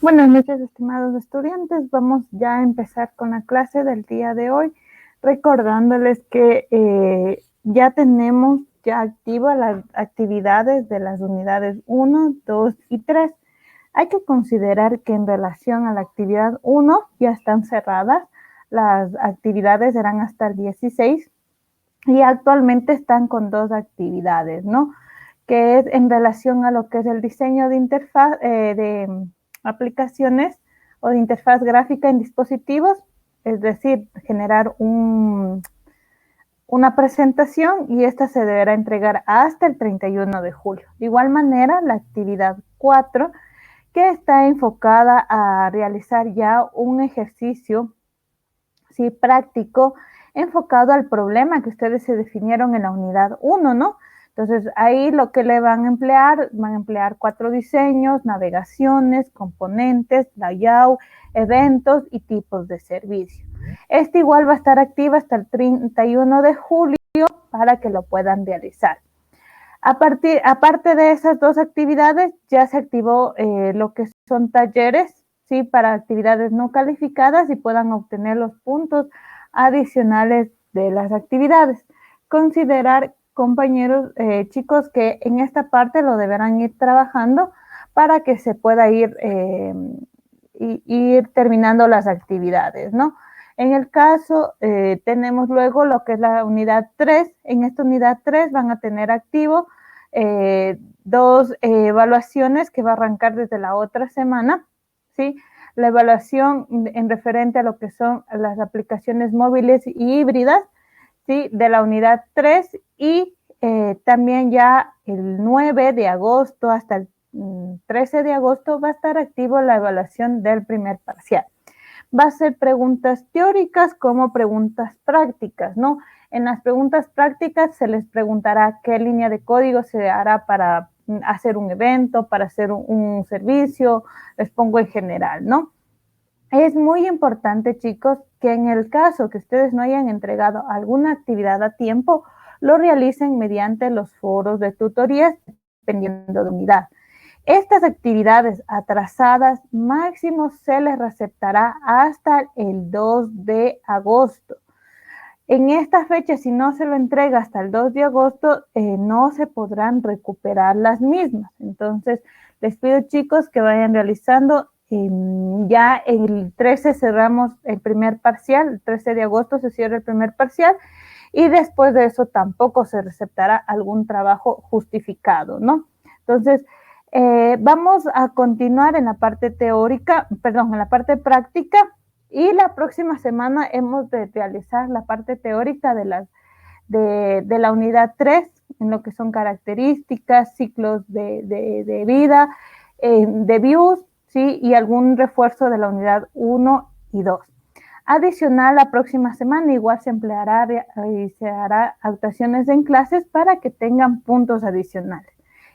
Buenas noches, estimados estudiantes. Vamos ya a empezar con la clase del día de hoy, recordándoles que ya tenemos activas las actividades de las unidades 1, 2 y 3. Hay que considerar que en relación a la actividad 1 ya están cerradas. Las actividades eran hasta el 16 y actualmente están con 2 actividades, ¿no? Que es en relación a lo que es el diseño de interfaz, de aplicaciones o de interfaz gráfica en dispositivos, es decir, generar una presentación y esta se deberá entregar hasta el 31 de julio. De igual manera, la actividad 4, que está enfocada a realizar ya un ejercicio práctico enfocado al problema que ustedes se definieron en la unidad 1, ¿no? Entonces, ahí lo que le van a emplear 4 diseños, navegaciones, componentes, layout, eventos y tipos de servicio. Este igual va a estar activo hasta el 31 de julio para que lo puedan realizar. Aparte de esas 2 actividades, ya se activó lo que son talleres, ¿sí? Para actividades no calificadas y puedan obtener los puntos adicionales de las actividades. Considerar, compañeros, chicos, que en esta parte lo deberán ir trabajando para que se pueda ir terminando las actividades, ¿no? En el caso, tenemos luego lo que es la unidad 3. En esta unidad 3 van a tener activo 2 evaluaciones que va a arrancar desde la otra semana, ¿sí? La evaluación en referente a lo que son las aplicaciones móviles y híbridas, ¿sí? De la unidad 3 y también ya el 9 de agosto hasta el 13 de agosto va a estar activo la evaluación del primer parcial. Va a ser preguntas teóricas como preguntas prácticas, ¿no? En las preguntas prácticas se les preguntará qué línea de código se hará para hacer un evento, para hacer un servicio, les pongo en general, ¿no? Es muy importante, chicos, que en el caso que ustedes no hayan entregado alguna actividad a tiempo, lo realicen mediante los foros de tutorías, dependiendo de unidad. Estas actividades atrasadas máximo se les receptará hasta el 2 de agosto. En esta fecha, si no se lo entrega hasta el 2 de agosto, no se podrán recuperar las mismas. Entonces, les pido, chicos, que vayan realizando. Ya el 13 cerramos el primer parcial, el 13 de agosto se cierra el primer parcial y después de eso tampoco se receptará algún trabajo justificado, ¿no? Entonces, vamos a continuar en la parte teórica, perdón, en la parte práctica. Y la próxima semana hemos de realizar la parte teórica de la unidad 3, en lo que son características, ciclos de vida, de views, ¿sí? Y algún refuerzo de la unidad 1 y 2. Adicional, la próxima semana igual se empleará y se hará actuaciones en clases para que tengan puntos adicionales.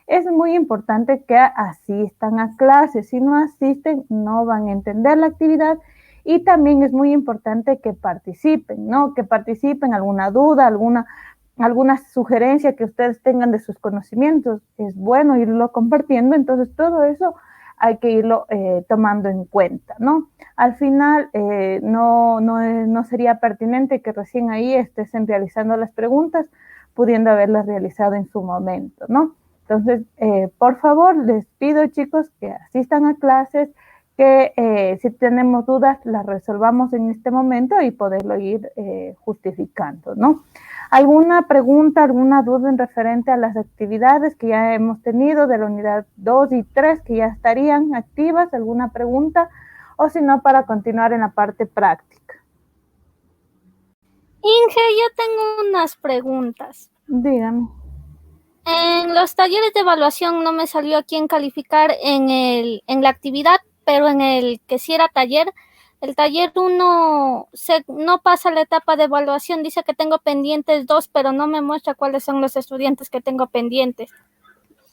Es muy importante que asistan a clases. Si no asisten, no van a entender la actividad. Y también es muy importante que participen, ¿no? Que participen, alguna duda, alguna sugerencia que ustedes tengan de sus conocimientos. Es bueno irlo compartiendo, entonces todo eso hay que irlo tomando en cuenta, ¿no? Al final, no sería pertinente que recién ahí estén realizando las preguntas, pudiendo haberlas realizado en su momento, ¿no? Entonces, por favor, les pido, chicos, que asistan a clases, que si tenemos dudas las resolvamos en este momento y poderlo ir justificando, ¿no? ¿Alguna pregunta, alguna duda en referente a las actividades que ya hemos tenido de la unidad 2 y 3 que ya estarían activas? ¿Alguna pregunta? O si no, para continuar en la parte práctica. Inge, yo tengo unas preguntas. Dígame. En los talleres de evaluación no me salió a quién calificar en la actividad, pero en el que sí era taller, el taller 1 no pasa la etapa de evaluación, dice que tengo pendientes 2, pero no me muestra cuáles son los estudiantes que tengo pendientes.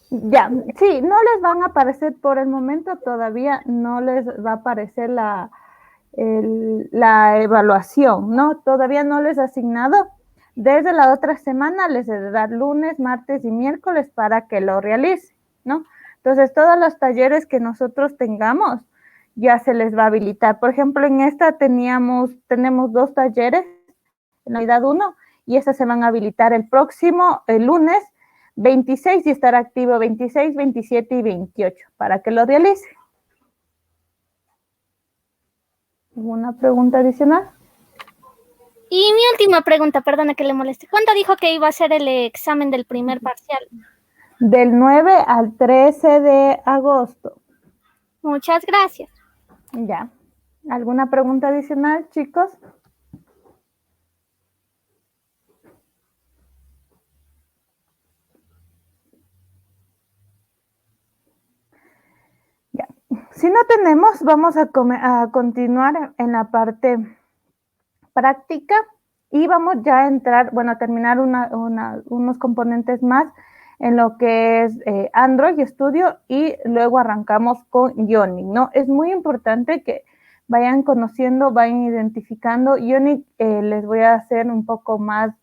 Ya, sí, no les van a aparecer por el momento, todavía no les va a aparecer la evaluación, ¿no? Todavía no les ha asignado. Desde la otra semana les he de dar lunes, martes y miércoles para que lo realicen, ¿no? Entonces, todos los talleres que nosotros tengamos, ya se les va a habilitar. Por ejemplo, en esta tenemos 2 talleres en la unidad 1 y estas se van a habilitar el lunes 26 y estará activo 26, 27 y 28 para que lo realice. ¿Alguna pregunta adicional? Y mi última pregunta, perdona que le moleste. ¿Cuándo dijo que iba a ser el examen del primer parcial? Del 9 al 13 de agosto. Muchas gracias. Ya. ¿Alguna pregunta adicional, chicos? Ya. Si no tenemos, vamos a continuar en la parte práctica y vamos ya a entrar, bueno, a terminar unos componentes más en lo que es Android Studio y luego arrancamos con Ionic, ¿no? Es muy importante que vayan conociendo, vayan identificando. Ionic les voy a hacer un poco más,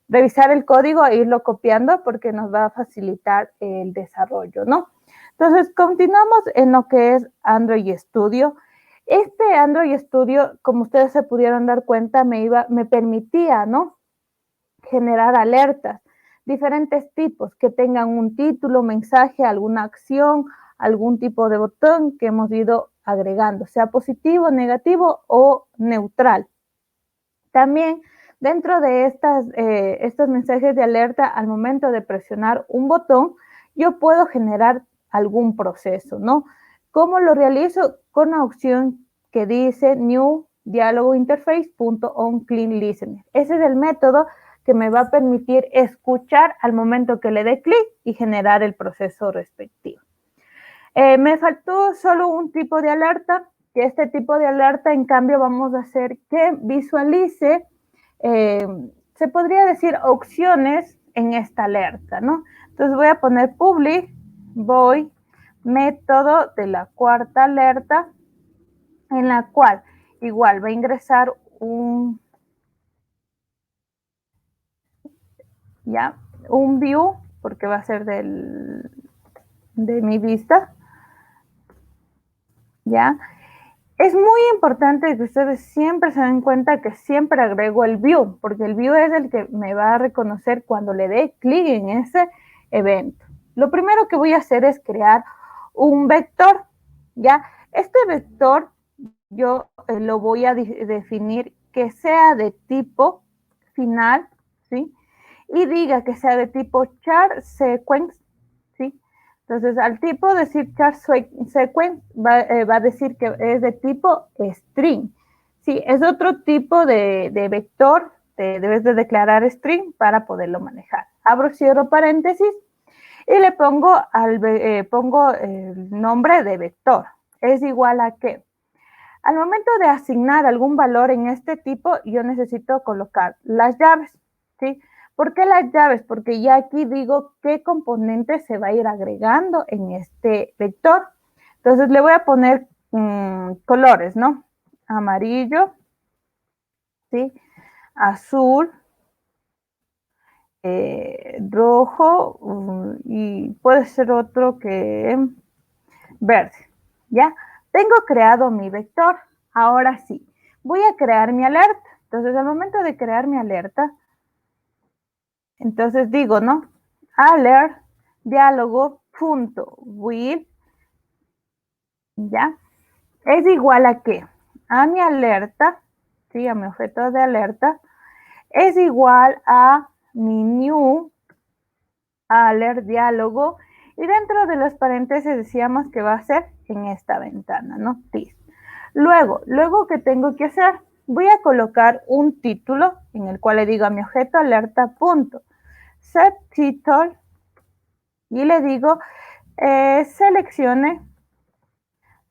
revisar el código e irlo copiando porque nos va a facilitar el desarrollo, ¿no? Entonces, continuamos en lo que es Android Studio. Este Android Studio, como ustedes se pudieron dar cuenta, me permitía, ¿no?, generar alertas, diferentes tipos, que tengan un título, mensaje, alguna acción, algún tipo de botón que hemos ido agregando, sea positivo, negativo o neutral. También dentro de estos mensajes de alerta, al momento de presionar un botón, yo puedo generar algún proceso, ¿no? ¿Cómo lo realizo? Con la opción que dice New Diálogo Interface.onCleanListener. Ese es el método que me va a permitir escuchar al momento que le dé clic y generar el proceso respectivo. Me faltó solo un tipo de alerta, que este tipo de alerta, en cambio, vamos a hacer que visualice, se podría decir, opciones en esta alerta, ¿no? Entonces voy a poner public, void, método de la cuarta alerta, en la cual igual va a ingresar un view, porque va a ser de mi vista, ¿ya? Es muy importante que ustedes siempre se den cuenta que siempre agrego el view, porque el view es el que me va a reconocer cuando le dé clic en ese evento. Lo primero que voy a hacer es crear un vector, ¿ya? Este vector yo lo voy a definir que sea de tipo final, ¿sí? Y diga que sea de tipo char sequence, ¿sí? Entonces, al tipo decir char sequence va a decir que es de tipo string. Sí, es otro tipo de vector, debes de declarar string para poderlo manejar. Abro, cierro paréntesis y le pongo el nombre de vector. Es igual a que al momento de asignar algún valor en este tipo, yo necesito colocar las llaves, ¿sí? ¿Por qué las llaves? Porque ya aquí digo qué componente se va a ir agregando en este vector. Entonces le voy a poner colores, ¿no? Amarillo, ¿sí? Azul, rojo y puede ser otro que verde, ¿ya? Tengo creado mi vector. Ahora sí, voy a crear mi alerta. Entonces, al momento de crear mi alerta, entonces digo, ¿no? Alert, diálogo, punto, with, ¿ya? Es igual a qué? A mi alerta, ¿sí? A mi objeto de alerta, es igual a mi new alert, diálogo, y dentro de los paréntesis decíamos que va a ser en esta ventana, ¿no? This. Luego, ¿qué tengo que hacer? Voy a colocar un título en el cual le digo a mi objeto alerta punto set title y le digo seleccione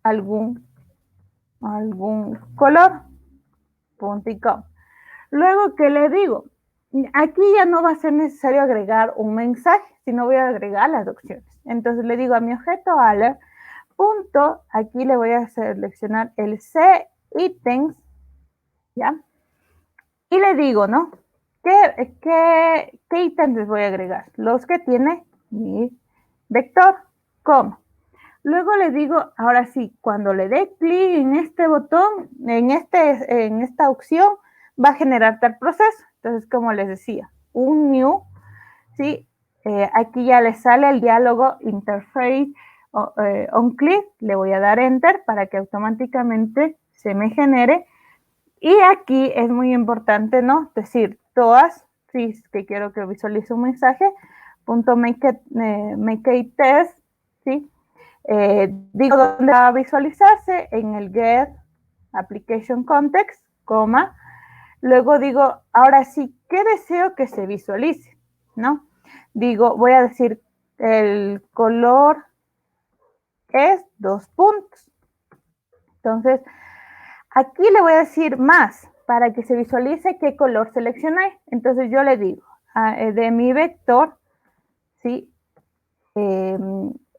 algún color, punto y com. Luego, ¿qué le digo? Aquí ya no va a ser necesario agregar un mensaje, sino voy a agregar las opciones. Entonces le digo a mi objeto alert punto, aquí le voy a seleccionar el C ítems, ¿ya? Y le digo, ¿no? ¿Qué ítems les voy a agregar? Los que tiene mi vector, coma. Luego le digo, ahora sí, cuando le dé clic en este botón, en esta opción, va a generar tal proceso. Entonces, como les decía, un new, ¿sí? Aquí ya le sale el diálogo interface on click, le voy a dar enter para que automáticamente se me genere. Y aquí es muy importante, ¿no? Decir todas, si es que quiero que visualice un mensaje, punto make it test, ¿sí? Digo dónde va a visualizarse, en el get application context, coma. Luego digo, ahora sí, ¿qué deseo que se visualice? ¿No? Digo, voy a decir, el color es 2 puntos. Entonces, aquí le voy a decir más para que se visualice qué color seleccioné. Entonces yo le digo, de mi vector, ¿sí?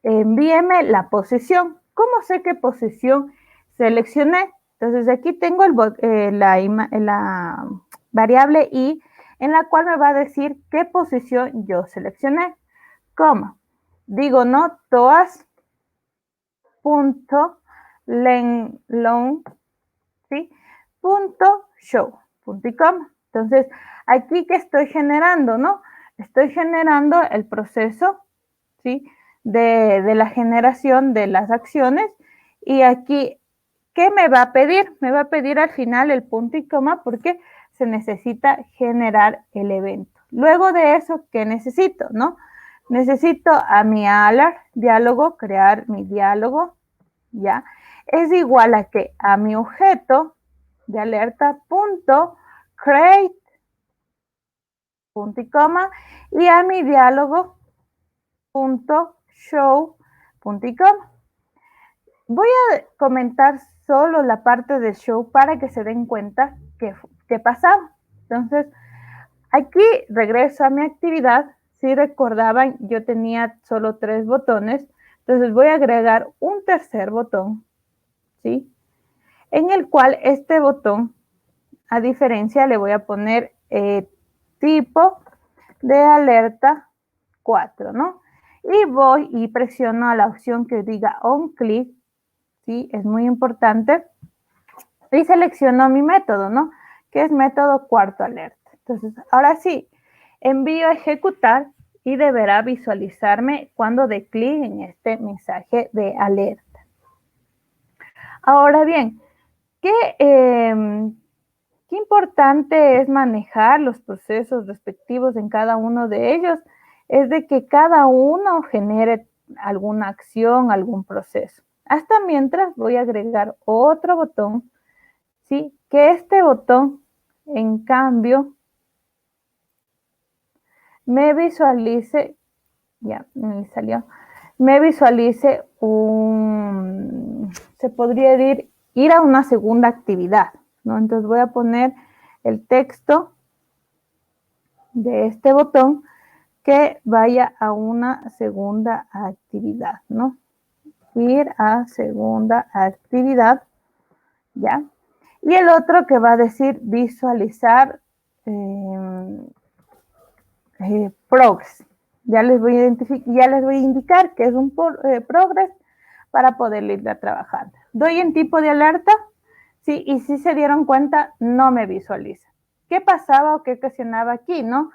Envíeme la posición. ¿Cómo sé qué posición seleccioné? Entonces aquí tengo la variable i en la cual me va a decir qué posición yo seleccioné. Coma. Digo, no, todas punto long, ¿sí? Punto show, punto y coma. Entonces, aquí que estoy generando, ¿no? Estoy generando el proceso, ¿sí? De la generación de las acciones. Y aquí, ¿qué me va a pedir? Me va a pedir al final el punto y coma porque se necesita generar el evento. Luego de eso, ¿qué necesito, no? Necesito a mi alert, diálogo, crear mi diálogo, ¿ya? Es igual a que a mi objeto de alerta punto create punto y coma y a mi diálogo punto show punto y coma. Voy a comentar solo la parte de show para que se den cuenta qué pasaba. Entonces, aquí regreso a mi actividad. Si recordaban, yo tenía solo 3 botones. Entonces voy a agregar un tercer botón, ¿sí? En el cual este botón, a diferencia, le voy a poner tipo de alerta 4, ¿no? Y voy y presiono a la opción que diga on click, ¿sí? Es muy importante. Y selecciono mi método, ¿no? Que es método cuarto alerta. Entonces, ahora sí, envío a ejecutar y deberá visualizarme cuando dé clic en este mensaje de alerta. Ahora bien, qué importante es manejar los procesos respectivos en cada uno de ellos, es de que cada uno genere alguna acción, algún proceso. Hasta mientras voy a agregar otro botón, ¿sí? Que este botón, en cambio, me visualice, ya me salió, me visualice se podría ir a una segunda actividad, ¿no? Entonces voy a poner el texto de este botón que vaya a una segunda actividad, ¿no? Ir a segunda actividad, ¿ya? Y el otro que va a decir visualizar progress. Ya les voy a indicar que es un progress para poder irla trabajando. Doy en tipo de alerta, sí, y si se dieron cuenta, no me visualiza. ¿Qué pasaba o qué ocasionaba aquí, no?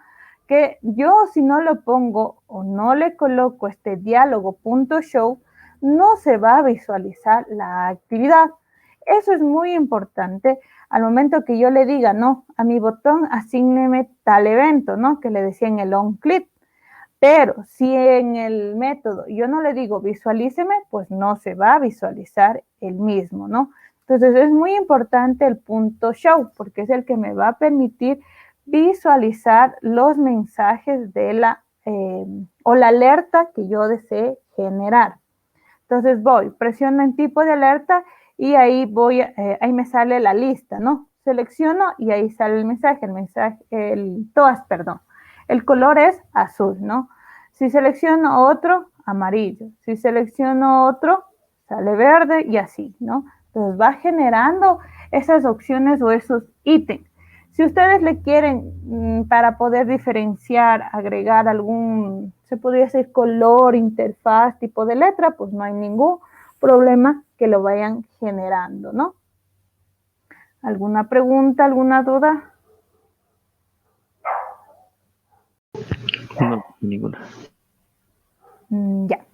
Que yo si no lo pongo o no le coloco este diálogo punto show, no se va a visualizar la actividad. Eso es muy importante al momento que yo le diga, no, a mi botón asígneme tal evento, ¿no? Que le decía en el on click. Pero si en el método yo no le digo visualíceme, pues no se va a visualizar el mismo, ¿no? Entonces es muy importante el punto show, porque es el que me va a permitir visualizar los mensajes de la alerta que yo desee generar. Entonces presiono en tipo de alerta y ahí ahí me sale la lista, ¿no? Selecciono y ahí sale el mensaje, todas, perdón. El color es azul, ¿no? Si selecciono otro, amarillo. Si selecciono otro, sale verde y así, ¿no? Entonces va generando esas opciones o esos ítems. Si ustedes le quieren, para poder diferenciar, agregar algún se podría decir color, interfaz, tipo de letra, pues no hay ningún problema que lo vayan generando, ¿no? ¿Alguna pregunta, alguna duda? No, ninguna. Ya.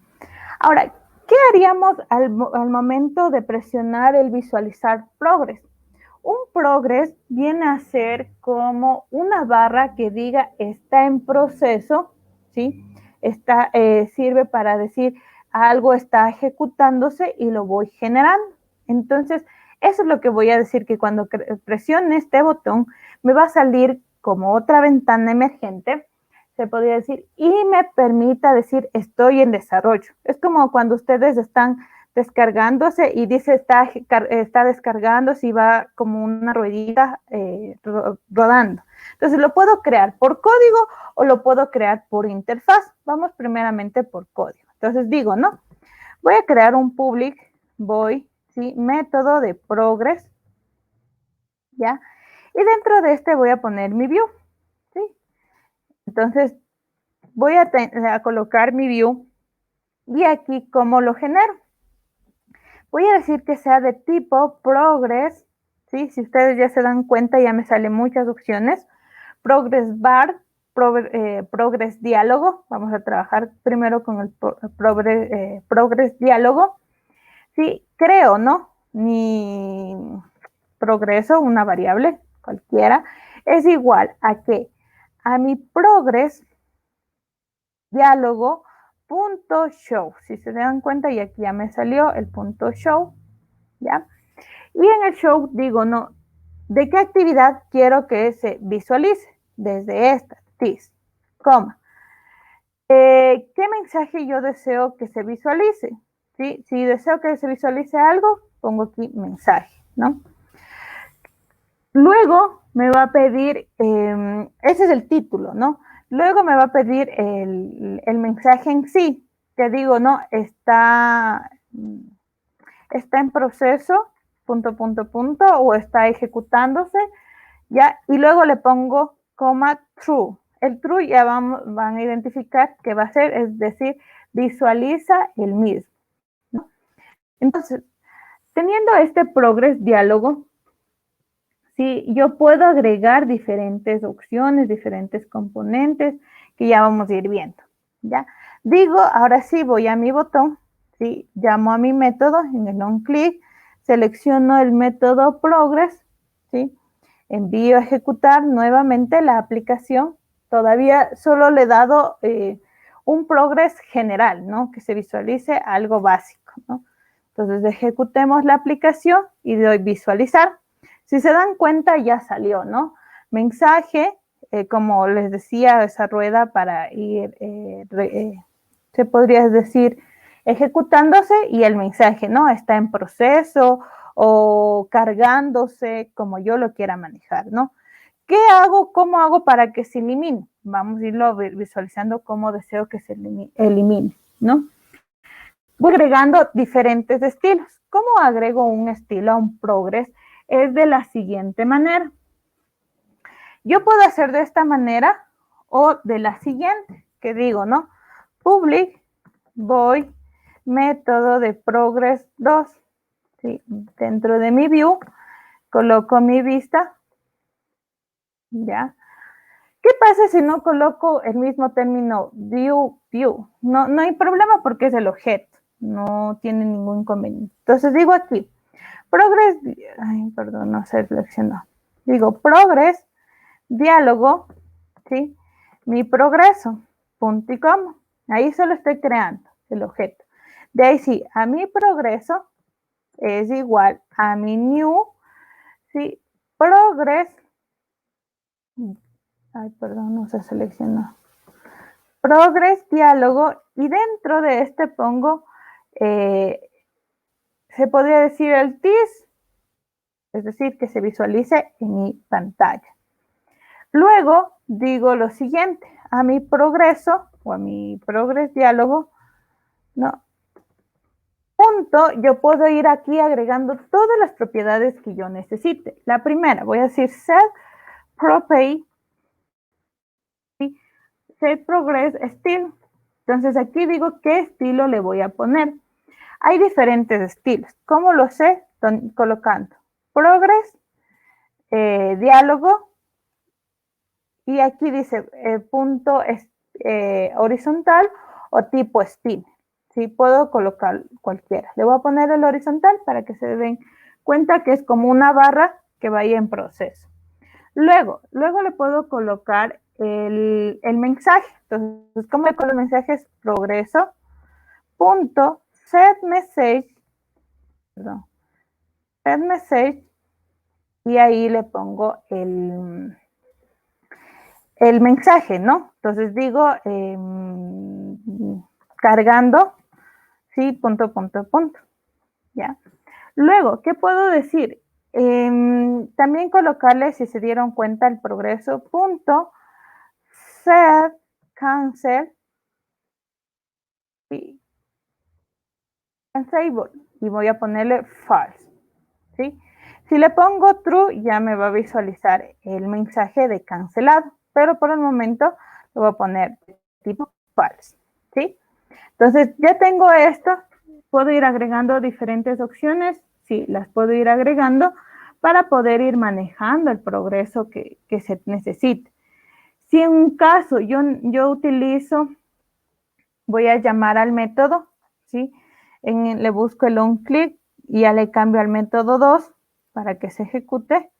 Ahora, ¿qué haríamos al momento de presionar el visualizar progress? Un progress viene a ser como una barra que diga está en proceso, ¿sí? Sirve para decir algo está ejecutándose y lo voy generando. Entonces, eso es lo que voy a decir, que cuando presione este botón me va a salir como otra ventana emergente, se podría decir, y me permita decir estoy en desarrollo. Es como cuando ustedes están descargándose y dice está descargándose y va como una ruedita rodando. Entonces lo puedo crear por código o lo puedo crear por interfaz. Vamos primeramente por código. Entonces digo, ¿no? Voy a crear un public void, ¿sí? Método de progress, ¿ya? Y dentro de este voy a poner mi view, ¿sí? Entonces voy a colocar mi view y aquí cómo lo genero. Voy a decir que sea de tipo progress, ¿sí? Si ustedes ya se dan cuenta, ya me salen muchas opciones. Progress bar, progress diálogo. Vamos a trabajar primero con el progress diálogo. Sí, creo, ¿no? Mi progreso, una variable cualquiera, es igual a que a mi progress diálogo punto show. Si se dan cuenta, y aquí ya me salió el punto show, ¿ya? Y en el show digo, no, ¿de qué actividad quiero que se visualice? Desde esta, this, coma. ¿Qué mensaje yo deseo que se visualice? ¿Sí? Si deseo que se visualice algo, pongo aquí mensaje, ¿no? Luego me va a pedir, ese es el título, ¿no? Luego me va a pedir el mensaje en sí, que digo, ¿no? Está en proceso, punto, punto, punto, o está ejecutándose, ¿ya? Y luego le pongo coma true. El true ya van a identificar que va a ser, es decir, visualiza el mismo, ¿no? Entonces, teniendo este progress diálogo, sí, yo puedo agregar diferentes opciones, diferentes componentes que ya vamos a ir viendo, ¿ya? Digo, ahora sí voy a mi botón, ¿sí? Llamo a mi método en el on click, selecciono el método progress, ¿sí? Envío a ejecutar nuevamente la aplicación. Todavía solo le he dado un progress general, ¿no? Que se visualice algo básico, ¿no? Entonces ejecutemos la aplicación y doy visualizar. Si se dan cuenta, ya salió, ¿no? Mensaje, como les decía, esa rueda para ir, se podría decir, ejecutándose y el mensaje, ¿no? Está en proceso o cargándose, como yo lo quiera manejar, ¿no? ¿Qué hago? ¿Cómo hago para que se elimine? Vamos a irlo visualizando cómo deseo que se elimine, ¿no? Voy agregando diferentes estilos. ¿Cómo agrego un estilo a un progress? Es de la siguiente manera. Yo puedo hacer de esta manera o de la siguiente, que digo, ¿no? Public void método de progress 2. ¿Sí? Dentro de mi view coloco mi vista. ¿Ya? ¿Qué pasa si no coloco el mismo término view? No hay problema porque es el objeto. No tiene ningún inconveniente. Entonces digo aquí, progress, ay, perdón, no se seleccionó. Digo, progress, diálogo, ¿sí? Mi progreso, punto y coma. Ahí solo estoy creando el objeto. De ahí sí, a mi progreso es igual a mi new, ¿sí? Progress, ay, perdón, no se seleccionó. Progress, diálogo, y dentro de este pongo, se podría decir el TIS, es decir, que se visualice en mi pantalla. Luego digo lo siguiente, a mi progreso o a mi progress diálogo, ¿no? Punto, yo puedo ir aquí agregando todas las propiedades que yo necesite. La primera, voy a decir set property, set progress style, Entonces aquí digo qué estilo le voy a poner. Hay diferentes estilos. ¿Cómo lo sé? Colocando progress, diálogo, y aquí dice punto horizontal o tipo spin. ¿Sí? Puedo colocar cualquiera. Le voy a poner el horizontal para que se den cuenta que es como una barra que vaya en proceso. Luego le puedo colocar el mensaje. Entonces, ¿cómo le coloco el mensaje? Es progreso, punto, set message, y ahí le pongo el mensaje, ¿no? Entonces digo, cargando, sí, punto, ¿ya? Luego, ¿qué puedo decir? También colocarle, si se dieron cuenta, el progreso, punto, set, cancel, y cancel, y voy a ponerle false, ¿sí? Si le pongo true, ya me va a visualizar el mensaje de cancelado, pero por el momento lo voy a poner tipo false, ¿sí? Entonces, ya tengo esto, puedo ir agregando diferentes opciones, sí, las puedo ir agregando para poder ir manejando el progreso que se necesite. Si en un caso yo utilizo, voy a llamar al método, ¿sí? Le busco el onClick y ya le cambio al método 2 para que se ejecute,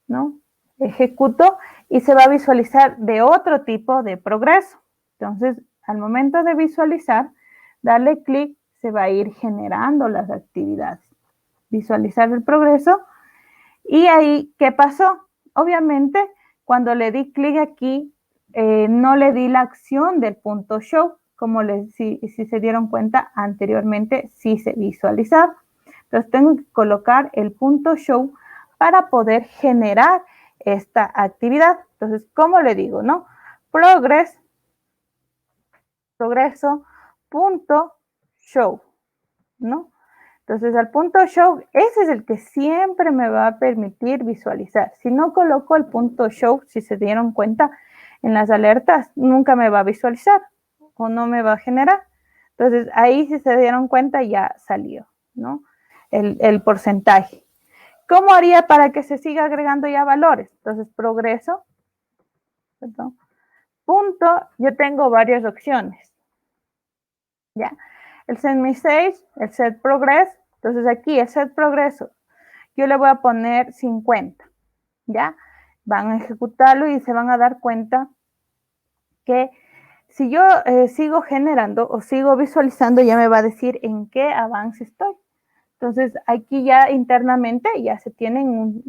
¿no? Ejecuto y se va a visualizar de otro tipo de progreso. Entonces, al momento de visualizar, darle clic, se va a ir generando las actividades. Visualizar el progreso. Y ahí, ¿qué pasó? Obviamente, cuando le di clic aquí, no le di la acción del punto show, como si se dieron cuenta anteriormente, sí se visualizaba. Entonces, tengo que colocar el punto show para poder generar esta actividad. Entonces, ¿cómo le digo, no? Progreso, punto show, ¿no? Entonces, al punto show, ese es el que siempre me va a permitir visualizar. Si no coloco el punto show, si se dieron cuenta en las alertas, nunca me va a visualizar o no me va a generar. Entonces, ahí si se dieron cuenta, ya salió, ¿no? El porcentaje. ¿Cómo haría para que se siga agregando ya valores? Entonces, progreso, perdón, punto, yo tengo varias opciones, ¿ya? El set message, el set progress, entonces aquí el set progreso, yo le voy a poner 50, ¿ya? Van a ejecutarlo y se van a dar cuenta que si yo sigo generando o sigo visualizando, ya me va a decir en qué avance estoy. Entonces, aquí ya internamente ya se tienen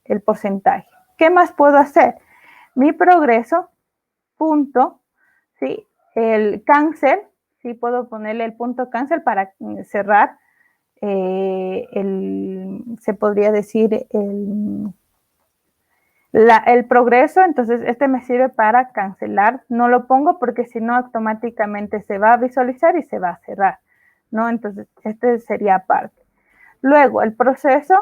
el porcentaje. ¿Qué más puedo hacer? Mi progreso, punto, ¿sí? El cancel, ¿sí? Puedo ponerle el punto cancel para cerrar se podría decir el progreso. Entonces, este me sirve para cancelar. No lo pongo porque si no, automáticamente se va a visualizar y se va a cerrar, ¿no? Entonces, este sería aparte. Luego, el proceso,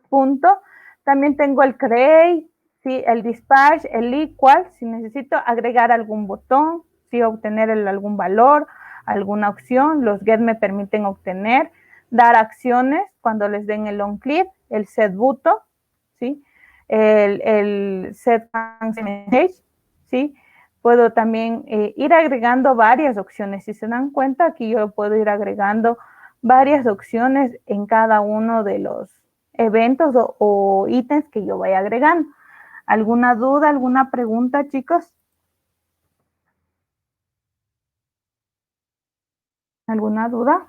punto. También tengo el create, ¿sí? El dispatch, el equal, si necesito agregar algún botón, ¿sí? Obtener algún valor, alguna opción. Los get me permiten obtener, dar acciones cuando les den el onClick, el set button, ¿sí? El set message, ¿sí? Puedo también ir agregando varias opciones. Si se dan cuenta, aquí yo puedo ir agregando varias opciones en cada uno de los eventos o ítems que yo vaya agregando. ¿Alguna duda, alguna pregunta, chicos? ¿Alguna duda?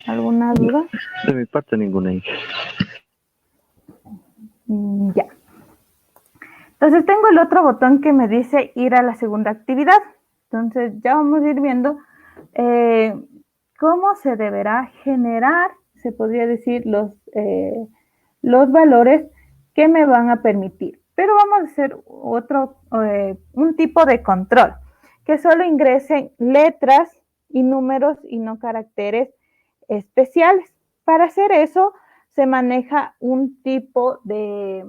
¿Alguna duda? De mi parte, ninguna. Ya. Entonces tengo el otro botón que me dice ir a la segunda actividad. Entonces ya vamos a ir viendo cómo se deberá generar, se podría decir, los valores que me van a permitir. Pero vamos a hacer un tipo de control, que solo ingresen letras, y números y no caracteres especiales. Para hacer eso se maneja un tipo de,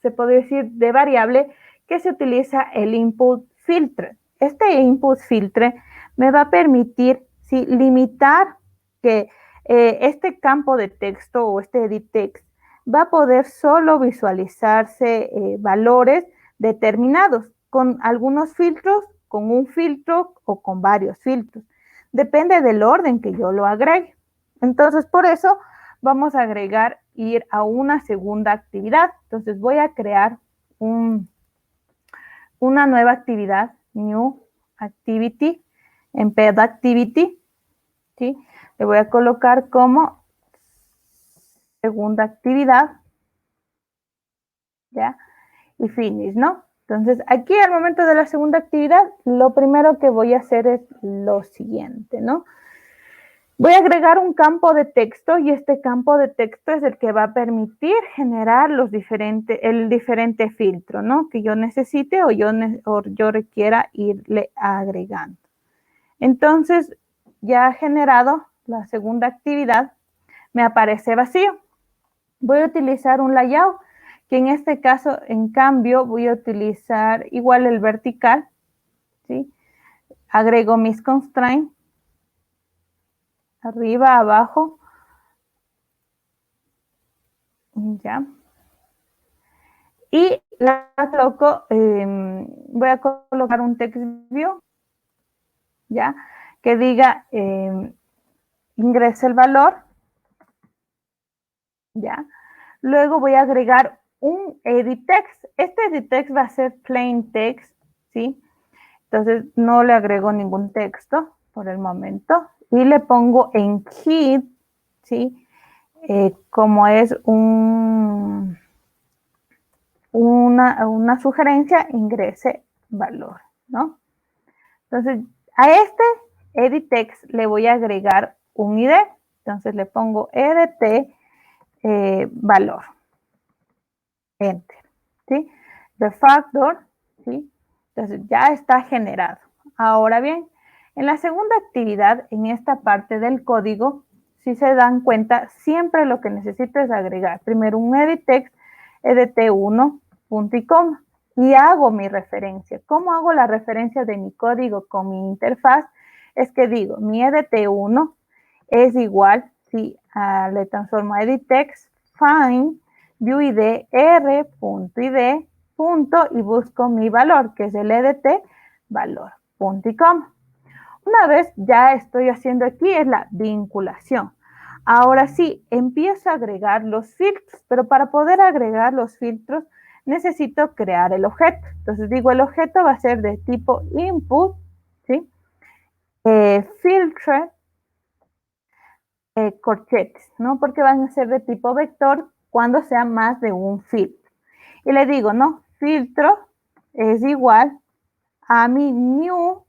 se puede decir, de variable que se utiliza el input filter. Este input filter me va a permitir limitar que este campo de texto o este edit text va a poder solo visualizarse valores determinados con algunos filtros, con un filtro o con varios filtros. Depende del orden que yo lo agregue. Entonces, por eso vamos a agregar ir a una segunda actividad. Entonces, voy a crear una nueva actividad, New Activity, Embed Activity, ¿sí? Le voy a colocar como segunda actividad, ¿ya? Y finish, ¿no? Entonces, aquí al momento de la segunda actividad, lo primero que voy a hacer es lo siguiente, ¿no? Voy a agregar un campo de texto y este campo de texto es el que va a permitir generar el diferente filtro, ¿no? Que yo necesite o yo requiera irle agregando. Entonces, ya generado la segunda actividad, me aparece vacío. Voy a utilizar un layout, que en este caso, en cambio, voy a utilizar igual el vertical, ¿sí? Agrego mis constraints, arriba, abajo, ya. Y la coloco, voy a colocar un text view, ya, que diga, ingrese el valor, ya. Luego voy a agregar un edit text. Este edit text va a ser plain text, ¿sí? Entonces no le agrego ningún texto por el momento. Y le pongo en key, ¿sí? Como es una sugerencia, ingrese valor, ¿no? Entonces, a este edit text le voy a agregar un ID. Entonces le pongo edt valor. Enter, ¿sí? Refactor, ¿sí? Entonces ya está generado. Ahora bien, en la segunda actividad, en esta parte del código, si se dan cuenta, siempre lo que necesito es agregar primero un edit text, edt1, punto y coma, y hago mi referencia. ¿Cómo hago la referencia de mi código con mi interfaz? Es que digo, mi edt1 es igual, ¿sí? Le transformo a edit text, find, viewID, r.id, punto, y busco mi valor, que es el edt valor, punto y coma. Una vez ya estoy haciendo aquí es la vinculación. Ahora sí, empiezo a agregar los filtros, pero para poder agregar los filtros necesito crear el objeto. Entonces digo, el objeto va a ser de tipo input, ¿sí? Filter, corchetes, ¿no? Porque van a ser de tipo vector cuando sea más de un filtro. Y le digo, no, filtro es igual a mi new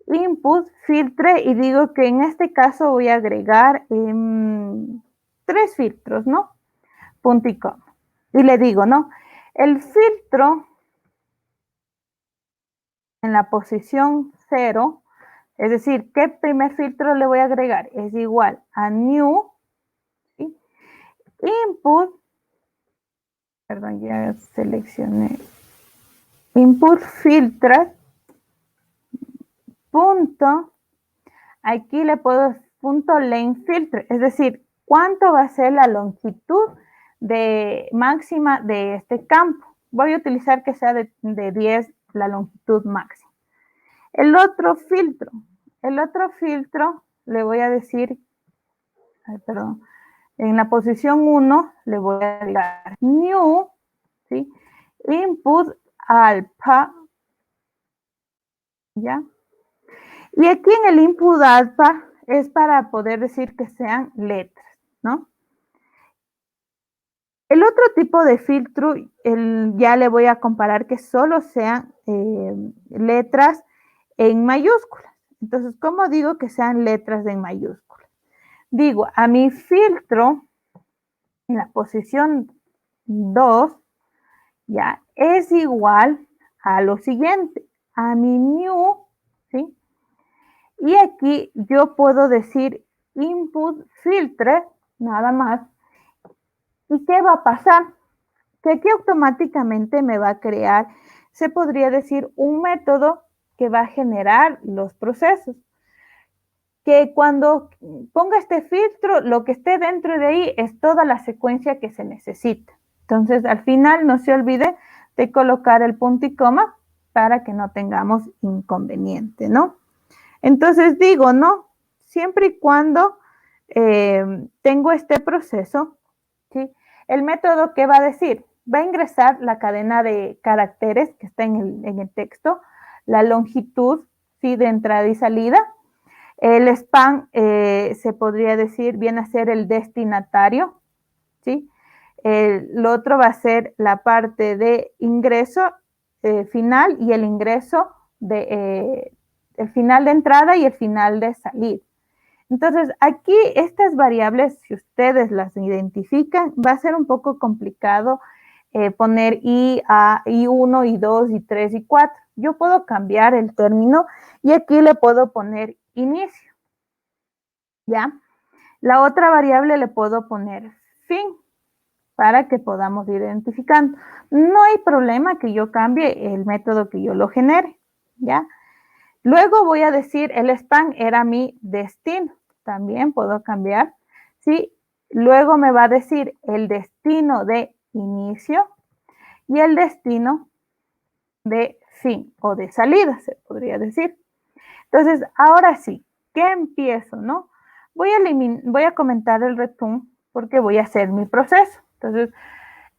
input filtre y digo que en este caso voy a agregar 3 filtros, ¿no? Punto y coma. Y le digo, no, el filtro en la posición 0, es decir, ¿qué primer filtro le voy a agregar? Es igual a new, ¿sí? Input, perdón, ya seleccioné, input filter, punto, aquí le puedo punto length filter, es decir, cuánto va a ser la longitud máxima de este campo. Voy a utilizar que sea de 10 la longitud máxima. El otro filtro le voy a decir, perdón, en la posición 1 le voy a dar new, ¿sí? Input alpha, ¿ya? Y aquí en el input alpha es para poder decir que sean letras, ¿no? El otro tipo de filtro, ya le voy a comparar que solo sean letras en mayúsculas. Entonces, ¿cómo digo que sean letras en mayúsculas? Digo, a mi filtro, en la posición 2, ya, es igual a lo siguiente, a mi new, ¿sí? Y aquí yo puedo decir input filtre, nada más. ¿Y qué va a pasar? Que aquí automáticamente me va a crear, se podría decir, un método que va a generar los procesos. Que cuando ponga este filtro, lo que esté dentro de ahí es toda la secuencia que se necesita. Entonces, al final, no se olvide de colocar el punto y coma para que no tengamos inconveniente, ¿no? Entonces, digo, ¿no? Siempre y cuando tengo este proceso, ¿sí? El método, ¿qué va a decir? Va a ingresar la cadena de caracteres que está en el texto, la longitud, ¿sí? De entrada y salida. El span, se podría decir, viene a ser el destinatario, ¿sí? Lo otro va a ser la parte de ingreso final y el ingreso de el final de entrada y el final de salida. Entonces, aquí estas variables, si ustedes las identifican, va a ser un poco complicado poner I1, I2, I3, I4. Yo puedo cambiar el término y aquí le puedo poner inicio, ¿ya? La otra variable le puedo poner fin para que podamos ir identificando. No hay problema que yo cambie el método que yo lo genere, ¿ya? Luego voy a decir el span era mi destino. También puedo cambiar, ¿sí? Luego me va a decir el destino de inicio y el destino de fin o de salida, se podría decir. Entonces, ahora sí, ¿qué empiezo, no? Voy a comentar el return porque voy a hacer mi proceso. Entonces,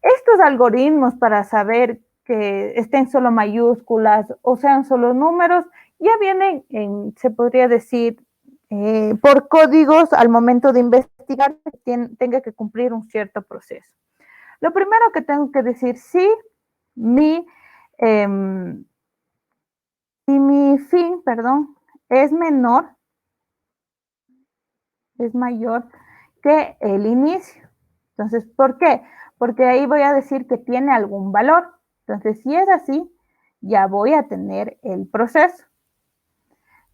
estos algoritmos para saber que estén solo mayúsculas o sean solo números, ya vienen, se podría decir, por códigos al momento de investigar que tenga que cumplir un cierto proceso. Lo primero que tengo que decir, si mi fin, perdón, es menor, es mayor que el inicio. Entonces, ¿por qué? Porque ahí voy a decir que tiene algún valor. Entonces, si es así, ya voy a tener el proceso.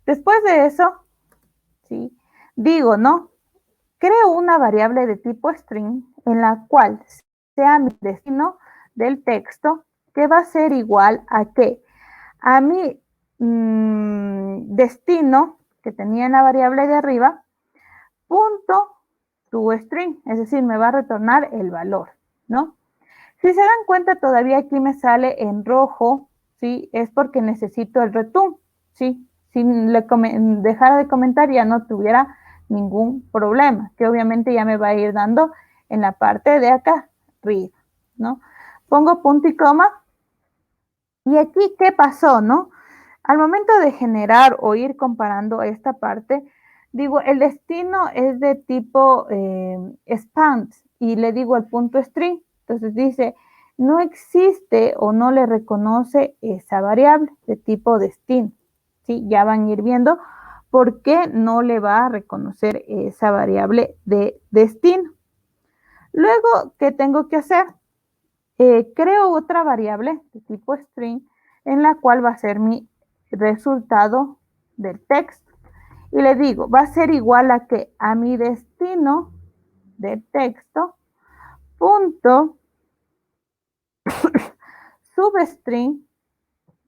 Después de eso, ¿sí? Digo, ¿no? Creo una variable de tipo string en la cual sea mi destino del texto, que va a ser igual a qué? A mi destino, que tenía en la variable de arriba, punto toString, es decir, me va a retornar el valor, ¿no? Si se dan cuenta, todavía aquí me sale en rojo, ¿sí? Es porque necesito el return, ¿sí? Si dejara de comentar ya no tuviera ningún problema, que obviamente ya me va a ir dando en la parte de acá, arriba, ¿no? Pongo punto y coma, y aquí, ¿qué pasó, no? Al momento de generar o ir comparando esta parte, digo, el destino es de tipo span y le digo el punto string. Entonces dice, no existe o no le reconoce esa variable de tipo destino. ¿Sí? Ya van a ir viendo por qué no le va a reconocer esa variable de destino. Luego, ¿qué tengo que hacer? Creo otra variable de tipo string en la cual va a ser mi resultado del texto. Y le digo, va a ser igual a que a mi destino de texto punto substring,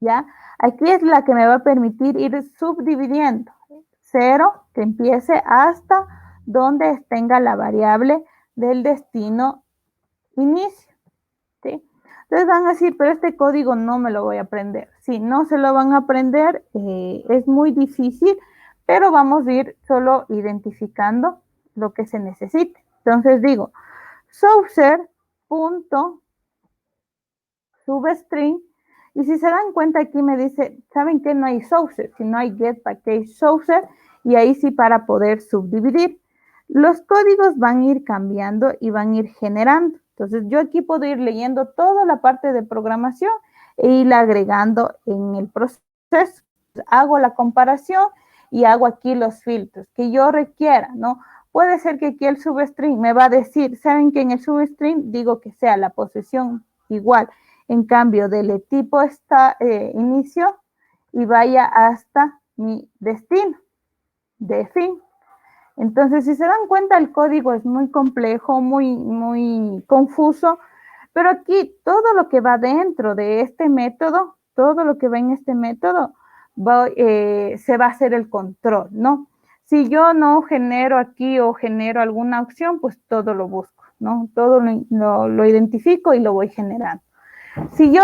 ¿ya? Aquí es la que me va a permitir ir subdividiendo. 0 que empiece hasta donde tenga la variable del destino inicio, ¿sí? Entonces van a decir, pero este código no me lo voy a aprender. Si no se lo van a aprender, es muy difícil, pero vamos a ir solo identificando lo que se necesite. Entonces digo, saucer.substring, y si se dan cuenta aquí me dice, ¿saben qué? No hay saucer, sino hay get package saucer, y ahí sí para poder subdividir. Los códigos van a ir cambiando y van a ir generando. Entonces yo aquí puedo ir leyendo toda la parte de programación e ir agregando en el proceso. Hago la comparación y hago aquí los filtros que yo requiera, ¿no? Puede ser que aquí el substring me va a decir, ¿saben que en el substring digo que sea la posición igual? En cambio, del tipo inicio y vaya hasta mi destino. de fin. Entonces, si se dan cuenta, el código es muy complejo, muy confuso, pero aquí todo lo que va dentro de este método, todo lo que va en este método, se va a hacer el control, ¿no? Si yo no genero aquí o genero alguna opción, pues todo lo busco, ¿no? Todo lo identifico y lo voy generando. Si yo,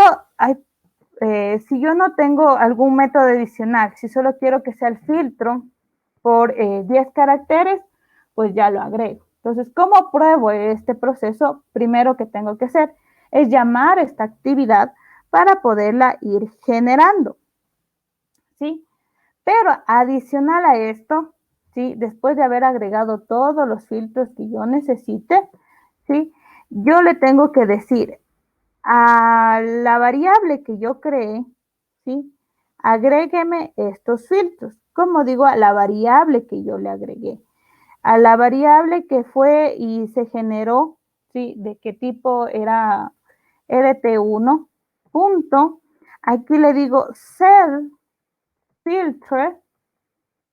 si yo no tengo algún método adicional, si solo quiero que sea el filtro por 10 caracteres, pues ya lo agrego. Entonces, ¿cómo pruebo este proceso? Primero que tengo que hacer es llamar esta actividad para poderla ir generando, ¿sí? Pero adicional a esto, ¿sí? Después de haber agregado todos los filtros que yo necesite, ¿sí? Yo le tengo que decir a la variable que yo creé, ¿sí? Agrégueme estos filtros. Como digo, a la variable que yo le agregué. A la variable que fue y se generó, ¿sí? De qué tipo era edt1, punto. Aquí le digo set filter,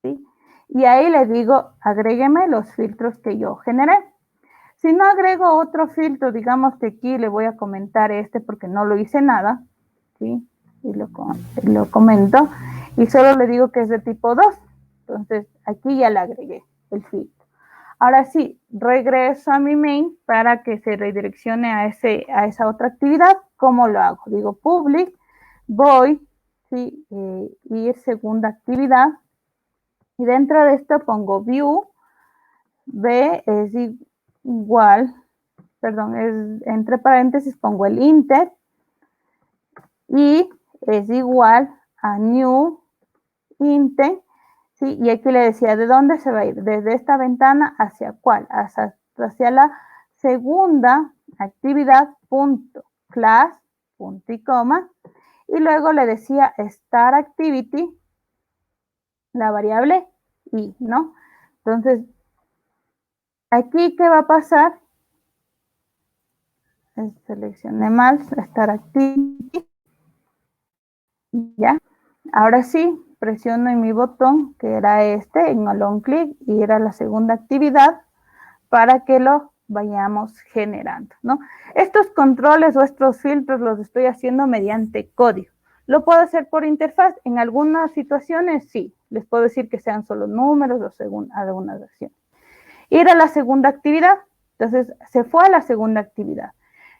¿sí? Y ahí le digo, agrégueme los filtros que yo generé. Si no agrego otro filtro, digamos que aquí le voy a comentar este porque no lo hice nada, ¿sí? Y lo comento. Y solo le digo que es de tipo 2. Entonces, aquí ya le agregué el filtro. Ahora sí, regreso a mi main para que se redireccione a esa otra actividad. ¿Cómo lo hago? Digo public, voy, ¿sí? Ir segunda actividad. Y dentro de esto pongo view, b es igual, perdón, es entre paréntesis pongo el inter y es igual a new int, ¿sí? Y aquí le decía, ¿de dónde se va a ir? Desde esta ventana, ¿hacia cuál? Hacia la segunda actividad, punto, class, punto y coma, y luego le decía start activity, la variable y, ¿no? Entonces, aquí, ¿qué va a pasar? Seleccioné mal, start activity, ya. Ahora sí, presiono en mi botón, que era este, en el long click, y era la segunda actividad, para que lo vayamos generando, ¿no? Estos controles o estos filtros los estoy haciendo mediante código. ¿Lo puedo hacer por interfaz? En algunas situaciones sí. Les puedo decir que sean solo números o según algunas acciones. Ir a la segunda actividad. Entonces, se fue a la segunda actividad.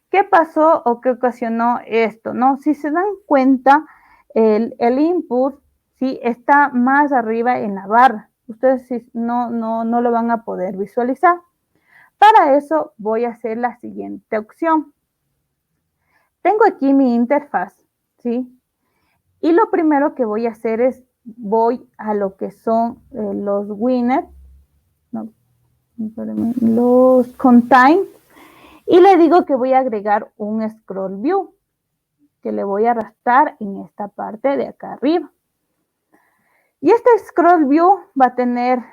¿Qué pasó o qué ocasionó esto? ¿No? Si se dan cuenta, el input, ¿sí? Está más arriba en la barra. Ustedes no lo van a poder visualizar. Para eso voy a hacer la siguiente opción. Tengo aquí mi interfaz, ¿sí? Y lo primero que voy a hacer es, voy a lo que son los winners, no, los contain, y le digo que voy a agregar un scroll view, que le voy a arrastrar en esta parte de acá arriba. Y este scroll view va a tener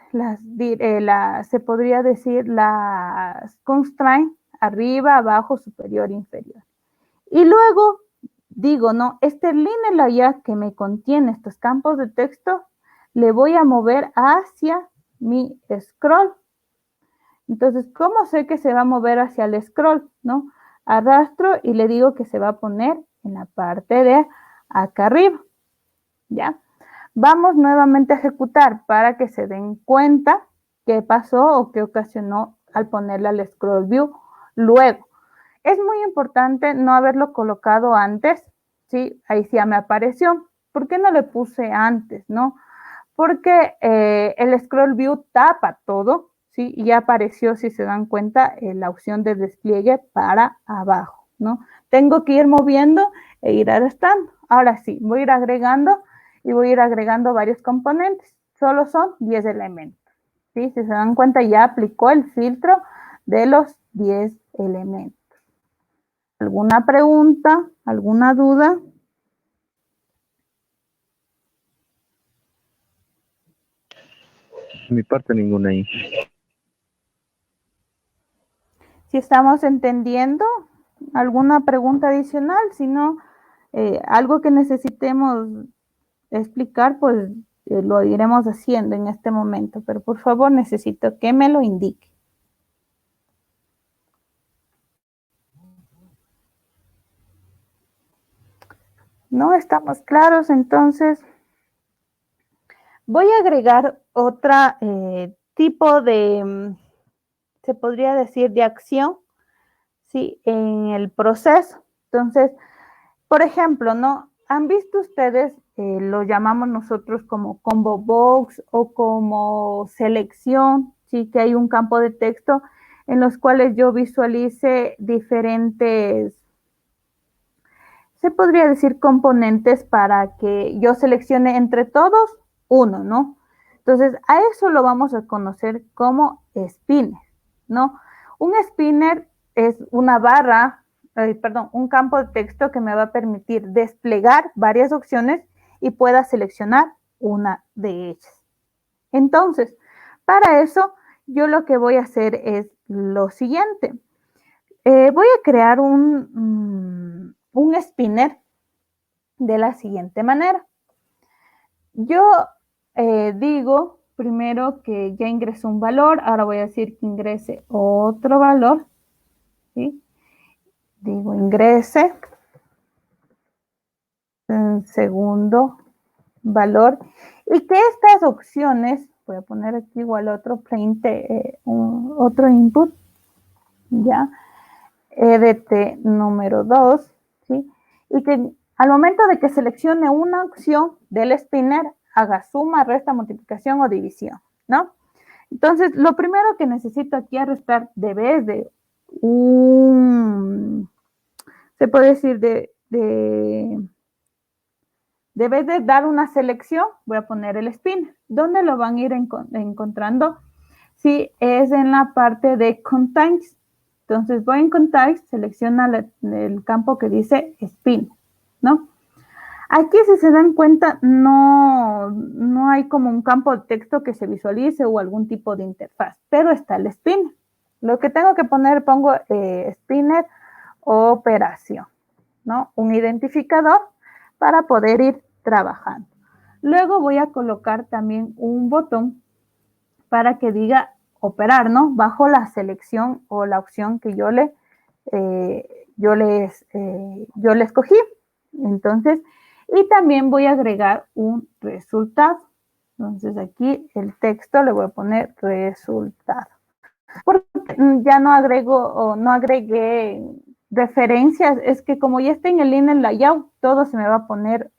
se podría decir las constraints arriba, abajo, superior, inferior. Y luego digo, no, este linear layout que me contiene estos campos de texto, le voy a mover hacia mi scroll. Entonces, ¿cómo sé que se va a mover hacia el scroll? ¿No? Arrastro y le digo que se va a poner en la parte de acá arriba. ¿Ya? Vamos nuevamente a ejecutar para que se den cuenta qué pasó o qué ocasionó al ponerle al scroll view luego. Es muy importante no haberlo colocado antes, ¿sí? Ahí sí ya me apareció. ¿Por qué no le puse antes, no? Porque el scroll view tapa todo, ¿sí? Y ya apareció, si se dan cuenta, la opción de despliegue para abajo, ¿no? Tengo que ir moviendo e ir arrastrando. Ahora sí, voy a ir agregando y voy a ir agregando varios componentes. Solo son 10 elementos, ¿sí? Si se dan cuenta, ya aplicó el filtro de los 10 elementos. ¿Alguna pregunta? ¿Alguna duda? Mi parte ninguna ahí. Si estamos entendiendo, ¿alguna pregunta adicional? Si no, algo que necesitemos explicar, pues lo iremos haciendo en este momento, pero por favor necesito que me lo indique. ¿No estamos claros? Entonces, voy a agregar otra tipo de, se podría decir, de acción, ¿sí? En el proceso. Entonces, por ejemplo, ¿no? ¿Han visto ustedes, lo llamamos nosotros como combo box o como selección, ¿sí? Que hay un campo de texto en los cuales yo visualice diferentes, se podría decir, componentes para que yo seleccione entre todos uno, ¿no? Entonces, a eso lo vamos a conocer como spinner, ¿no? Un spinner es una barra, un campo de texto que me va a permitir desplegar varias opciones y pueda seleccionar una de ellas. Entonces, para eso, yo lo que voy a hacer es lo siguiente. Voy a crear un spinner de la siguiente manera. Yo digo primero que ya ingresó un valor, ahora voy a decir que ingrese otro valor, ¿sí? Digo ingrese un segundo valor y que estas opciones, voy a poner aquí igual otro otro input, ya, EDT número 2, ¿sí? Y que al momento de que seleccione una opción del spinner, haga suma, resta, multiplicación o división, ¿no? Entonces, lo primero que necesito aquí es restar de vez de se puede decir de vez de dar una selección, voy a poner el spinner. ¿Dónde lo van a ir encontrando? Sí, es en la parte de contains. Entonces voy en contains, selecciona el campo que dice spin, ¿no? Aquí, si se dan cuenta, no hay como un campo de texto que se visualice o algún tipo de interfaz, pero está el spinner. Lo que tengo que poner, pongo spinner operación, ¿no? Un identificador para poder ir trabajando. Luego voy a colocar también un botón para que diga operar, ¿no? Bajo la selección o la opción que yo le escogí. Entonces, y también voy a agregar un resultado. Entonces, aquí el texto le voy a poner resultado. Porque ya no agrego o no agregué referencias, es que como ya está en el inner layout, todo se me va a poner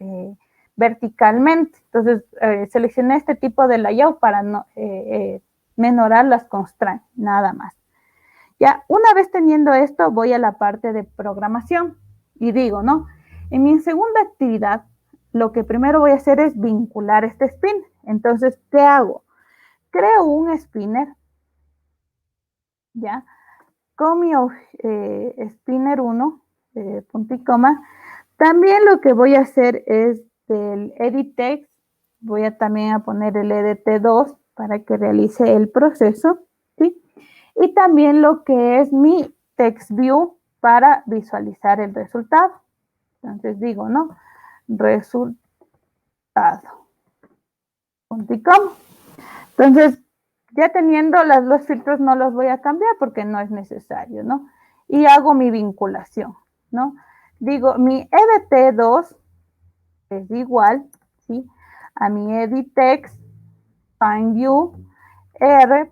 verticalmente. Entonces, seleccioné este tipo de layout para menorar las constraints, nada más. Ya, una vez teniendo esto, voy a la parte de programación y digo, ¿no? En mi segunda actividad, lo que primero voy a hacer es vincular este spinner. Entonces, ¿qué hago? Creo un spinner, ¿ya? Con mi spinner 1, punto y coma. También lo que voy a hacer es del edit text, voy a también a poner el EDT2 para que realice el proceso, ¿sí? Y también lo que es mi text view para visualizar el resultado. Entonces digo, ¿no? Resultado. Punto y coma. Entonces, ya teniendo los filtros no los voy a cambiar porque no es necesario, ¿no? Y hago mi vinculación, ¿no? Digo, mi EDT2 es igual, ¿sí? A mi edit text, find view, r.id.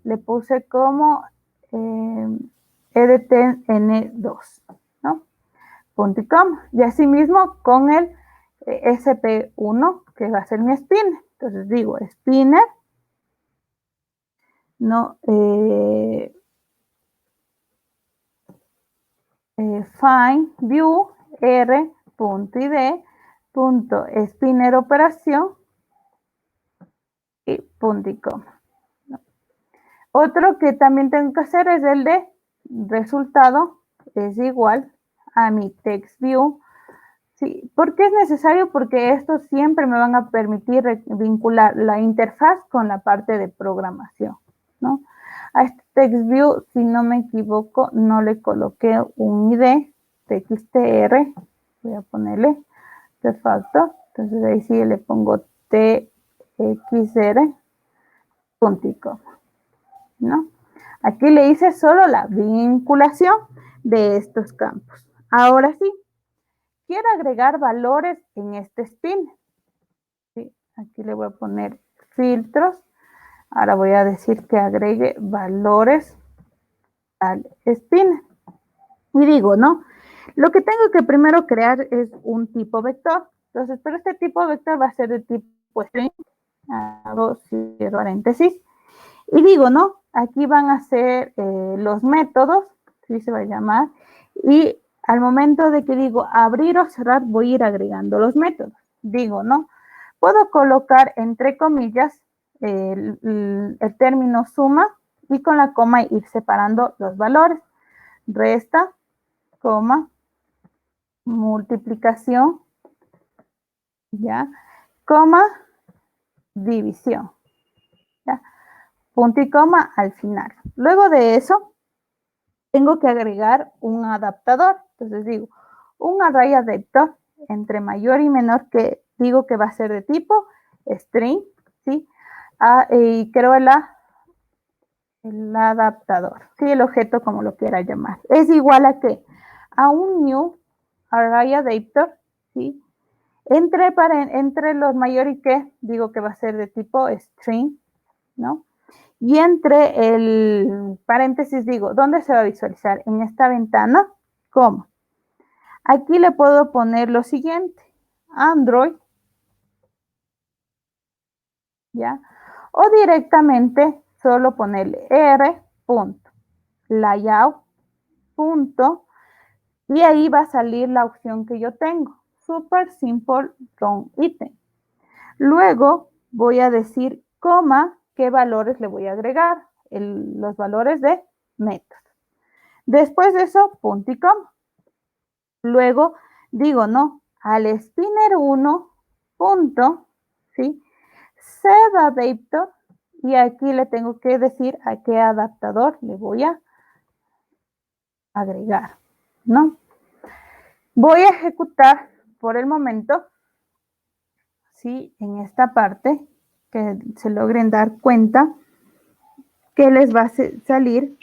Le puse como edtn2, ¿no? Punto y coma. Y así mismo con el sp1, que va a ser mi spinner. Entonces digo spinner, no, find view r.id, spinner operación y punto y coma. ¿No? Otro que también tengo que hacer es el de resultado es igual a mi text view. Sí, ¿por qué es necesario? Porque estos siempre me van a permitir vincular la interfaz con la parte de programación, ¿no? A este text view, si no me equivoco, no le coloqué un ID, txtr, voy a ponerle de facto, Entonces ahí sí le pongo txr, punto y coma, ¿no? Aquí le hice solo la vinculación de estos campos. Ahora sí, quiero agregar valores en este spin. ¿Sí? Aquí le voy a poner filtros. Ahora voy a decir que agregue valores al spin. Y digo, ¿no? Lo que tengo que primero crear es un tipo vector. Entonces, pero este tipo vector va a ser de tipo string. Hago cierro paréntesis. Y digo, ¿no? Aquí van a ser los métodos, ¿sí? Se va a llamar. Y al momento de que digo abrir o cerrar, voy a ir agregando los métodos. Digo, ¿no? Puedo colocar entre comillas el término suma y con la coma ir separando los valores. Resta, coma, multiplicación, ¿ya? Coma, división, ¿ya? Punto y coma al final. Luego de eso, tengo que agregar un adaptador. Entonces digo, un array adapter entre mayor y menor que digo que va a ser de tipo string, ¿sí? Y creo el adaptador, ¿sí? El objeto como lo quiera llamar. Es igual a ¿qué? A un new array adapter, ¿sí? Entre los mayor y que digo que va a ser de tipo string, ¿no? Y entre el paréntesis digo, ¿dónde se va a visualizar? En esta ventana, ¿cómo? Aquí le puedo poner lo siguiente, Android, ¿ya? O directamente solo ponerle r.layout. Y ahí va a salir la opción que yo tengo, Super Simple Round Item. Luego voy a decir, coma, qué valores le voy a agregar, los valores de método. Después de eso, punto y coma. Luego digo, no, al spinner 1, punto, ¿sí? Set adapter, y aquí le tengo que decir a qué adaptador le voy a agregar, ¿no? Voy a ejecutar por el momento, ¿sí? En esta parte, que se logren dar cuenta que les va a salir,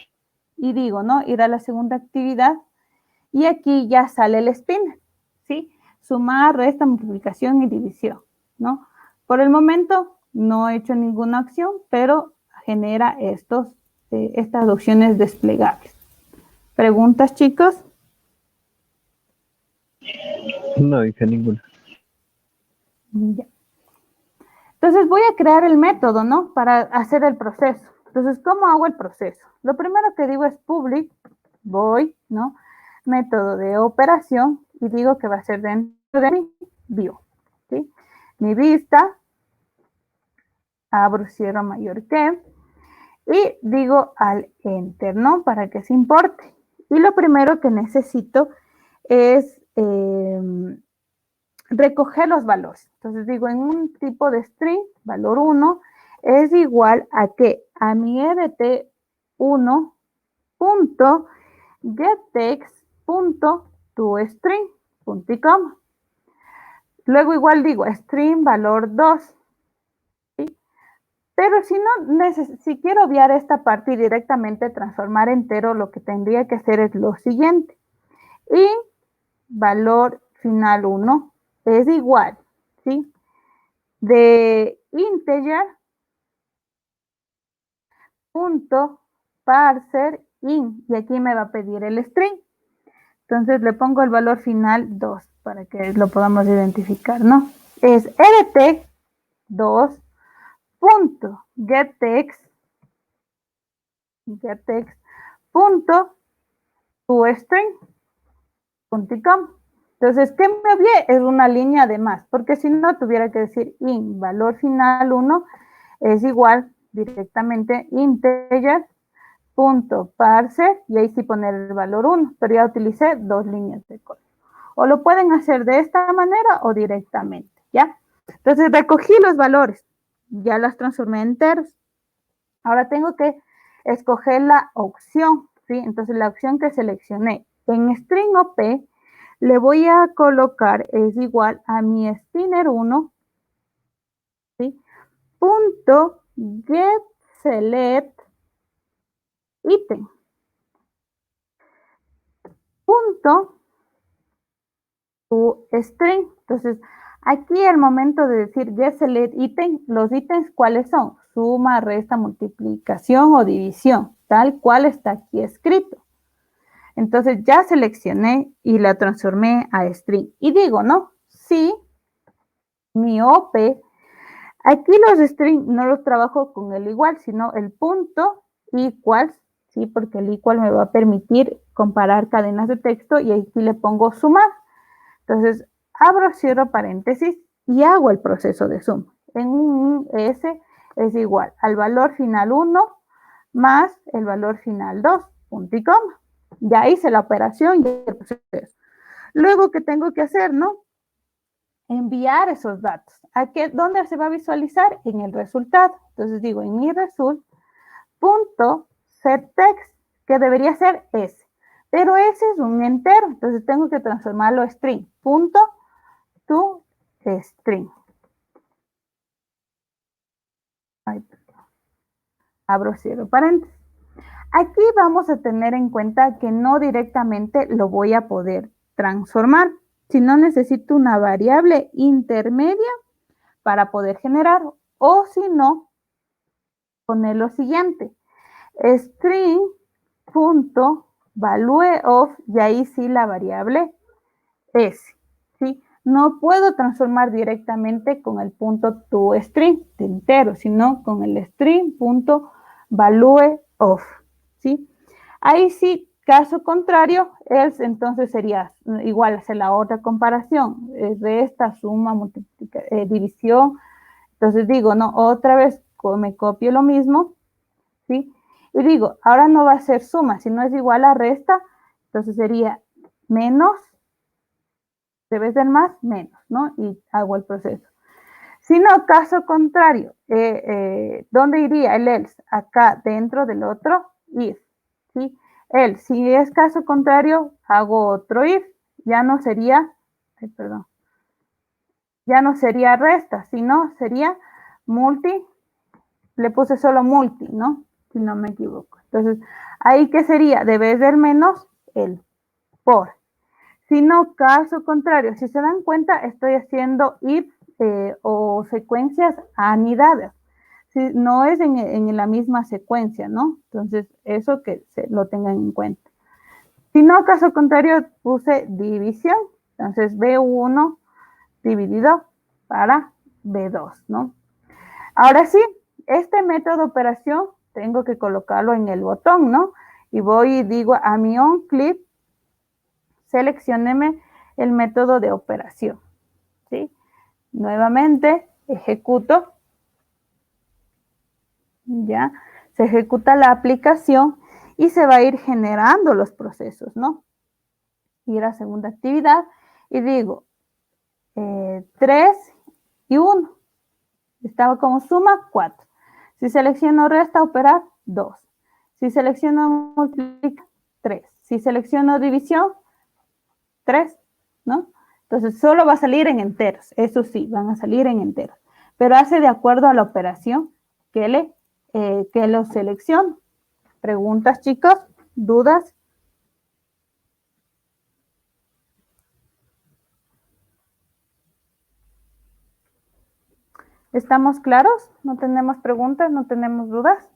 y digo, ¿no? Ir a la segunda actividad, y aquí ya sale el spinner, ¿sí? Sumar, resta, multiplicación y división, ¿no? Por el momento no he hecho ninguna acción, pero genera estas opciones desplegables. ¿Preguntas, chicos? No dice ninguna. Ya. Entonces voy a crear el método, ¿no? Para hacer el proceso. Entonces, ¿cómo hago el proceso? Lo primero que digo es public, void, ¿no? Método de operación, y digo que va a ser dentro de mi view, ¿sí? Mi vista, abro, cierro, mayor que, y digo al enter, ¿no? Para que se importe. Y lo primero que necesito es recoger los valores. Entonces digo, en un tipo de string, valor 1 es igual a que a mi edt1 punto getText punto toString punto y coma. Luego igual digo string valor 2. ¿sí? Pero si quiero obviar esta parte y directamente transformar entero, lo que tendría que hacer es lo siguiente. Y valor final 1 es igual, ¿sí? De integer punto parser in, y aquí me va a pedir el string. Entonces le pongo el valor final 2 para que lo podamos identificar, ¿no? Es edt2 punto getText punto toString punto y coma. Entonces, ¿qué me obvié? Es una línea de más, porque si no tuviera que decir in valor final 1 es igual directamente integer punto parser, y ahí sí poner el valor 1, pero ya utilicé 2 líneas de código. O lo pueden hacer de esta manera o directamente, ¿ya? Entonces recogí los valores, ya las transformé en enteros. Ahora tengo que escoger la opción, ¿sí? Entonces la opción que seleccioné en string OP le voy a colocar es igual a mi spinner 1, ¿sí? Punto get select ítem. Punto tu string. Entonces, aquí al momento de decir get select ítem, los ítems, ¿cuáles son? Suma, resta, multiplicación o división, tal cual está aquí escrito. Entonces, ya seleccioné y la transformé a string. Y digo, ¿no? Sí, mi OP, aquí los string no los trabajo con el igual, sino el punto equals, ¿sí? Porque el equal me va a permitir comparar cadenas de texto y aquí le pongo sumar. Entonces, abro, cierro paréntesis y hago el proceso de suma. En un S es igual al valor final 1 más el valor final 2, punto y coma. Ya hice la operación y el proceso. Luego, ¿qué tengo que hacer, no? Enviar esos datos. ¿Dónde se va a visualizar? En el resultado. Entonces digo, en mi result, punto setText, que debería ser S. Pero ese es un entero, entonces tengo que transformarlo a string. Punto to string. Ay, abro, cierro paréntesis. Aquí vamos a tener en cuenta que no directamente lo voy a poder transformar, sino necesito una variable intermedia para poder generar, o si no, poner lo siguiente, string.valueOf, y ahí sí la variable S, ¿sí? No puedo transformar directamente con el punto toString de entero, sino con el string.valueOf, ¿sí? Ahí sí, caso contrario, else entonces sería igual hacer la otra comparación, resta, suma, división. Entonces digo, no, otra vez me copio lo mismo, ¿sí? Y digo, ahora no va a ser suma, si no es igual a resta, entonces sería menos, debe ser más, menos, ¿no? Y hago el proceso. Si no, caso contrario, ¿dónde iría el else? Acá dentro del otro if, ¿sí? Si es caso contrario, hago otro if, ya no sería, ya no sería resta, sino sería multi, le puse solo multi, ¿no? Si no me equivoco. Entonces, ahí ¿qué sería? Debe ser menos el por. Si no, caso contrario, si se dan cuenta, estoy haciendo if o secuencias anidadas. Si no es en la misma secuencia, ¿no? Entonces, eso que lo tengan en cuenta. Si no, caso contrario, puse división. Entonces, B1 dividido para B2, ¿no? Ahora sí, este método de operación tengo que colocarlo en el botón, ¿no? Y voy y digo a mi onClip, seleccióneme el método de operación, ¿sí? Nuevamente, ejecuto, ya, se ejecuta la aplicación y se va a ir generando los procesos, ¿no? Ir a segunda actividad y digo 3 y 1. Estaba como suma 4. Si selecciono resta, operar 2. Si selecciono multiplicar, 3. Si selecciono división, 3, ¿no? Entonces, solo va a salir en enteros. Eso sí, van a salir en enteros. Pero hace de acuerdo a la operación que lo selecciono. ¿Preguntas, chicos? ¿Dudas? ¿Estamos claros? ¿No tenemos preguntas? ¿No tenemos dudas?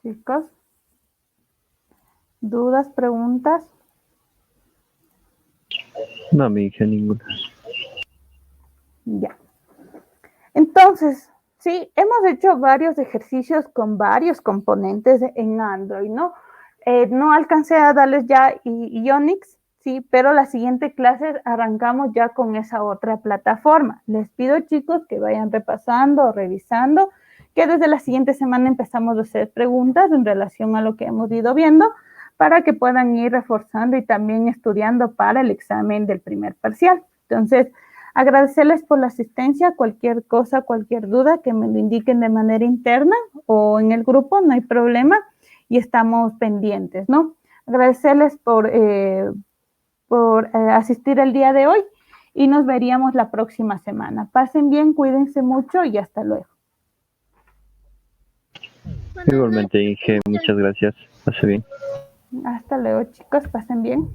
Chicos, ¿dudas, preguntas? No, me dije ninguna. Ya. Entonces, sí, hemos hecho varios ejercicios con varios componentes en Android, ¿no? No alcancé a darles ya Ionix, sí, pero la siguiente clase arrancamos ya con esa otra plataforma. Les pido, chicos, que vayan repasando o revisando, que desde la siguiente semana empezamos a hacer preguntas en relación a lo que hemos ido viendo, para que puedan ir reforzando y también estudiando para el examen del primer parcial. Entonces, Agradecerles por la asistencia, cualquier cosa, cualquier duda que me lo indiquen de manera interna o en el grupo, no hay problema y estamos pendientes, ¿no? Agradecerles por asistir el día de hoy y nos veríamos la próxima semana. Pasen bien, cuídense mucho y hasta luego. Igualmente, Inge, muchas gracias. Pase bien. Hasta luego, chicos, pasen bien.